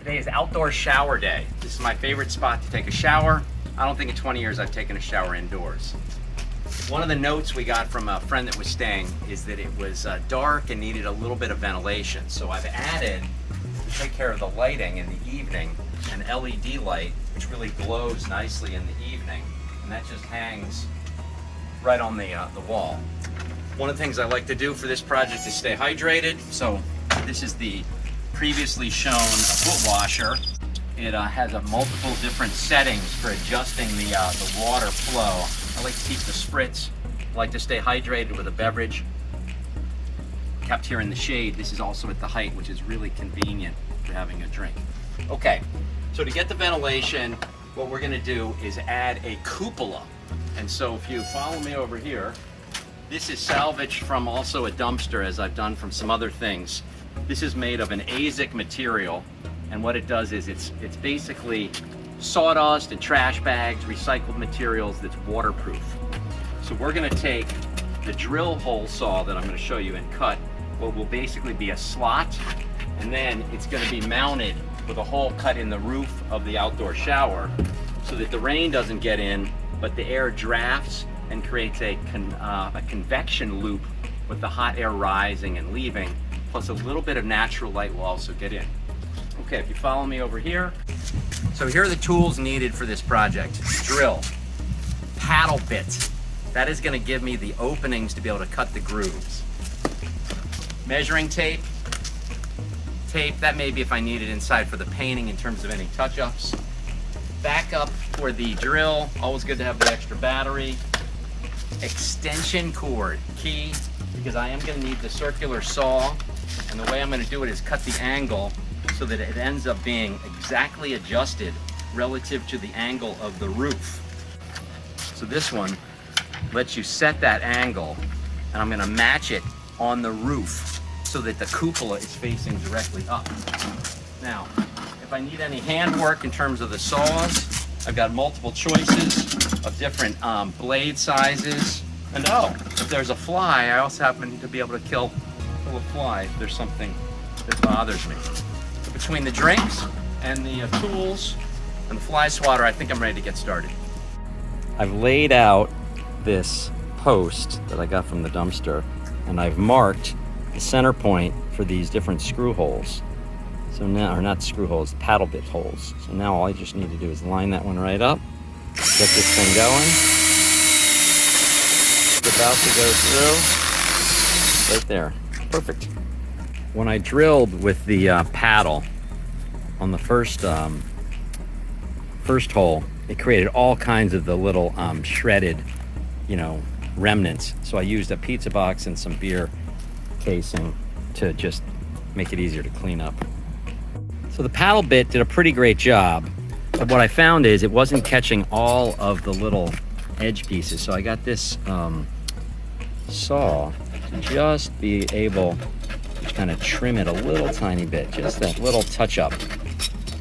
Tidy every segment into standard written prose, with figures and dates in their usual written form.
Today is outdoor shower day. This is my favorite spot to take a shower. I don't think in 20 years I've taken a shower indoors. One of the notes we got from a friend that was staying is that it was dark and needed a little bit of ventilation. So I've added, to take care of the lighting in the evening, an LED light, which really glows nicely in the evening. And that just hangs right on the wall. One of the things I like to do for this project is stay hydrated. So this is the previously shown foot washer. It has a multiple different settings for adjusting the water flow. I like to keep the spritz. I like to stay hydrated with a beverage. Kept here in the shade. This is also at the height, which is really convenient for having a drink. Okay, so to get the ventilation, what we're gonna do is add a cupola. And so if you follow me over here, this is salvaged from also a dumpster, as I've done from some other things. This is made of an ASIC material, and what it does is it's basically sawdust and trash bags, recycled materials that's waterproof. So we're gonna take the drill hole saw that I'm gonna show you and cut what will basically be a slot, and then it's gonna be mounted with a hole cut in the roof of the outdoor shower so that the rain doesn't get in, but the air drafts and creates a convection loop with the hot air rising and leaving, plus a little bit of natural light will also get in. Okay, if you follow me over here. So here are the tools needed for this project. Drill, paddle bit. That is gonna give me the openings to be able to cut the grooves. Measuring tape. Tape, that may be if I need it inside for the painting in terms of any touch-ups. Backup for the drill, always good to have the extra battery. Extension cord, key, because I am gonna need the circular saw, and the way I'm gonna do it is cut the angle so that it ends up being exactly adjusted relative to the angle of the roof. So this one lets you set that angle, and I'm gonna match it on the roof so that the cupola is facing directly up. Now, if I need any handwork in terms of the saws, I've got multiple choices of different blade sizes. And oh, if there's a fly, I also happen to be able to kill a fly if there's something that bothers me. So between the drinks and the tools and the fly swatter, I think I'm ready to get started. I've laid out this post that I got from the dumpster, and I've marked the center point for these different screw holes. So now, or not screw holes, paddle bit holes. So now all I just need to do is line that one right up, get this thing going. It's about to go through, right there, perfect. When I drilled with the paddle on the first hole, it created all kinds of the little shredded, remnants. So I used a pizza box and some beer casing to just make it easier to clean up. So the paddle bit did a pretty great job, but what I found is it wasn't catching all of the little edge pieces. So I got this saw to just be able to kind of trim it a little tiny bit, just that little touch up,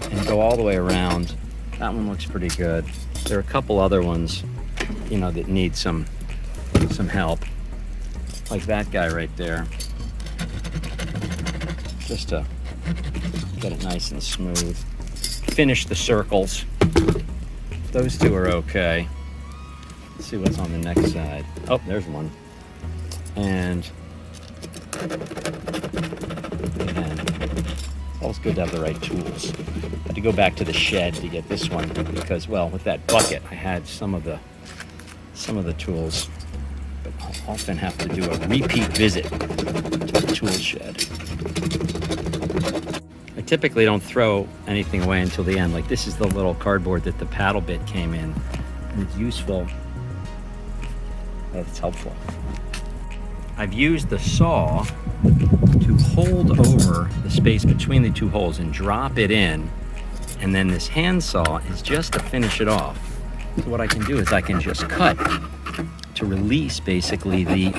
and go all the way around. That one looks pretty good. There are a couple other ones, that need some help, like that guy right there, just to get it nice and smooth. Finish the circles. Those two are okay. Let's see what's on the next side. Oh, there's one. And again, it's always good to have the right tools. I had to go back to the shed to get this one because, well, with that bucket, I had some of the tools, but I'll often have to do a repeat visit to the tool shed. I typically don't throw anything away until the end. Like this is the little cardboard that the paddle bit came in, and it's useful. It's helpful. I've used the saw to hold over the space between the two holes and drop it in, and then this hand saw is just to finish it off. So what I can do is I can just cut to release basically the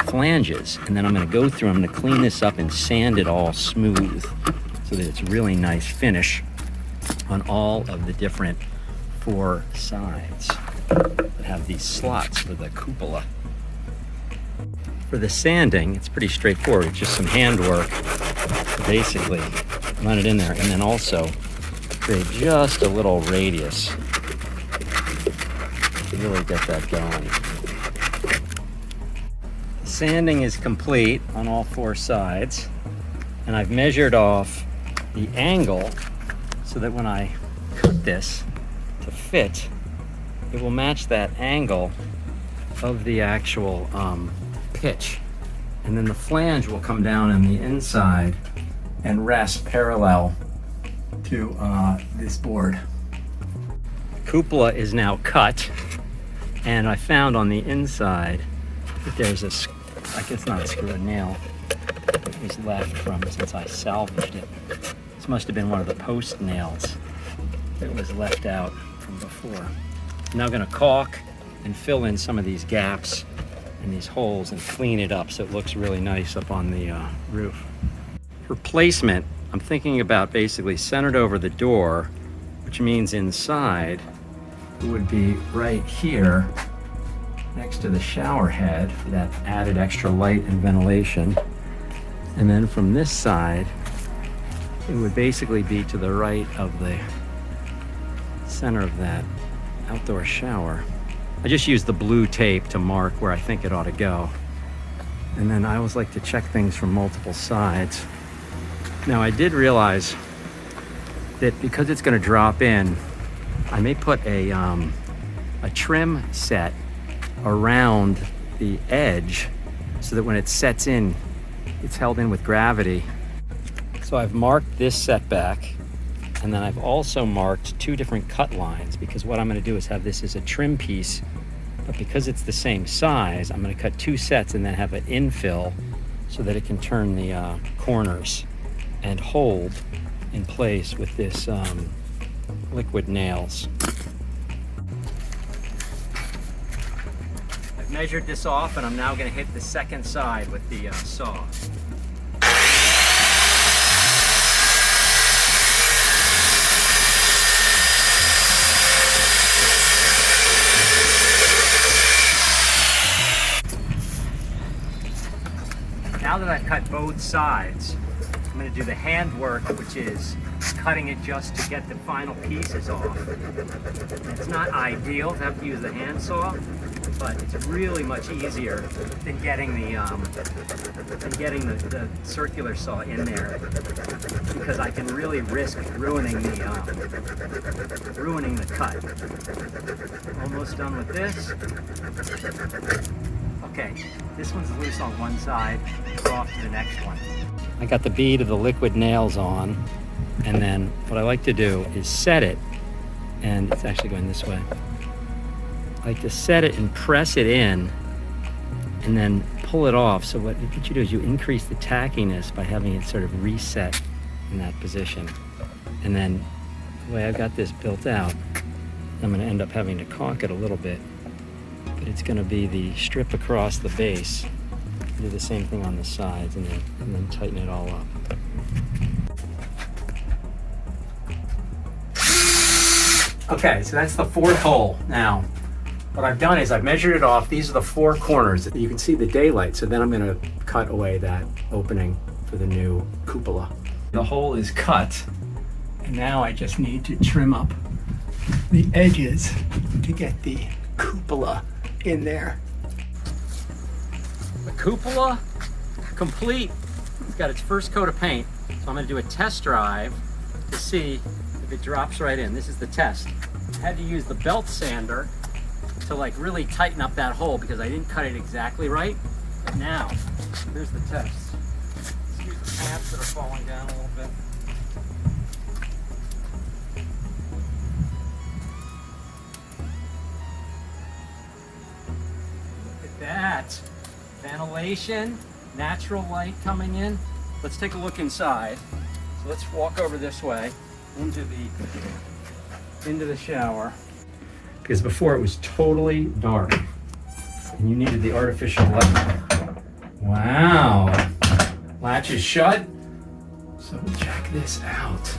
flanges, and then I'm going to go through, I'm going to clean this up and sand it all smooth so that it's really nice finish on all of the different four sides that have these slots for the cupola. For the sanding, it's pretty straightforward. It's just some handwork to basically run it in there, and then also create just a little radius to really get that going. The sanding is complete on all 4 sides, and I've measured off the angle so that when I cut this to fit, it will match that angle of the actual pitch. And then the flange will come down on the inside and rest parallel to this board. The cupola is now cut, and I found on the inside that there's I guess not a screw, a nail that was left from since I salvaged it. This must have been one of the post nails that was left out from before. I'm now going to caulk and fill in some of these gaps and these holes and clean it up so it looks really nice up on the roof. For placement, I'm thinking about basically centered over the door, which means inside it would be right here next to the shower head for that added extra light and ventilation. And then from this side, it would basically be to the right of the center of that outdoor shower. I just used the blue tape to mark where I think it ought to go. And then I always like to check things from multiple sides. Now I did realize that because it's going to drop in, I may put a trim set around the edge so that when it sets in, it's held in with gravity. So I've marked this setback, and then I've also marked 2 different cut lines, because what I'm going to do is have this as a trim piece, but because it's the same size, I'm going to cut 2 sets and then have it infill so that it can turn the corners and hold in place with this liquid nails. I've measured this off, and I'm now going to hit the second side with the saw. Now that I've cut both sides, I'm going to do the hand work, which is cutting it just to get the final pieces off. It's not ideal to have to use the handsaw, but it's really much easier than getting the circular saw in there, because I can really risk ruining the cut. Almost done with this. Okay, this one's loose on one side, go off to the next one. I got the bead of the liquid nails on, and then what I like to do is set it, and it's actually going this way. I like to set it and press it in, and then pull it off. So what you do is you increase the tackiness by having it sort of reset in that position. And then the way I've got this built out, I'm going to end up having to caulk it a little bit, but it's going to be the strip across the base. Do the same thing on the sides, and then tighten it all up. Okay, so that's the 4th hole. Now, what I've done is I've measured it off. These are the 4 corners. You can see the daylight, so then I'm going to cut away that opening for the new cupola. The hole is cut, and now I just need to trim up the edges to get the cupola in there. The cupola, complete. It's got its first coat of paint, so I'm going to do a test drive to see if it drops right in. This is the test. I had to use the belt sander to like really tighten up that hole because I didn't cut it exactly right. But now, here's the test. Excuse the pants that are falling down a little bit. Look at that. Ventilation, natural light coming in. Let's take a look inside. So let's walk over this way into the shower. Because before it was totally dark and you needed the artificial light. Wow. Latch is shut. So check this out.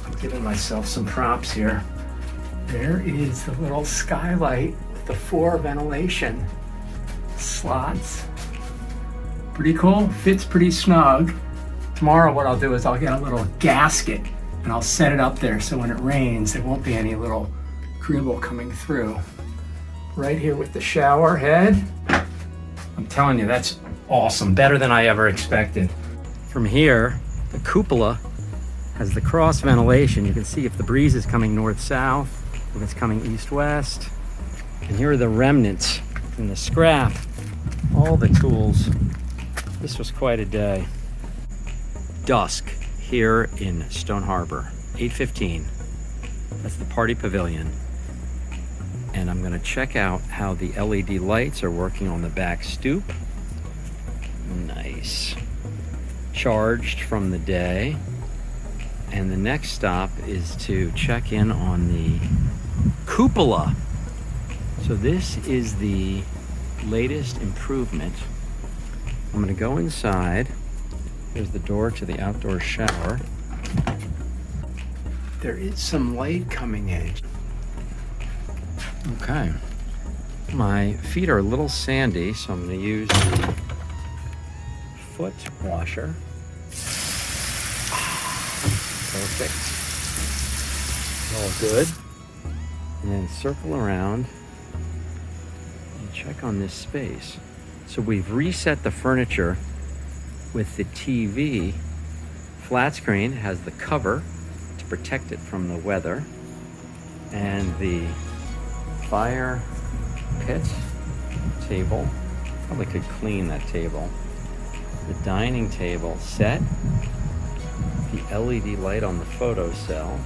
I'm giving myself some props here. There is the little skylight with the 4 ventilation slots. Pretty cool, fits pretty snug. Tomorrow what I'll do is I'll get a little gasket and I'll set it up there so when it rains there won't be any little dribble coming through. Right here with the shower head. I'm telling you, that's awesome. Better than I ever expected. From here, the cupola has the cross ventilation. You can see if the breeze is coming north-south, if it's coming east-west. And here are the remnants from the scrap. All the tools. This was quite a day. Dusk here in Stone Harbor, 8:15. That's the party pavilion. And I'm gonna check out how the LED lights are working on the back stoop. Nice. Charged from the day. And the next stop is to check in on the cupola. So this is the latest improvement. I'm gonna go inside. There's the door to the outdoor shower. There is some light coming in. Okay. My feet are a little sandy, so I'm gonna use the foot washer. Perfect. All good. And then circle around and check on this space. So we've reset the furniture with the TV. Flat screen has the cover to protect it from the weather. And the fire pit table. Probably could clean that table. The dining table set. The LED light on the photo cell.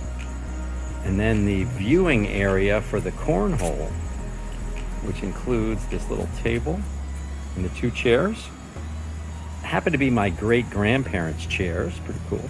And then the viewing area for the cornhole, which includes this little table and the two chairs. Happen to be my great-grandparents' chairs, pretty cool.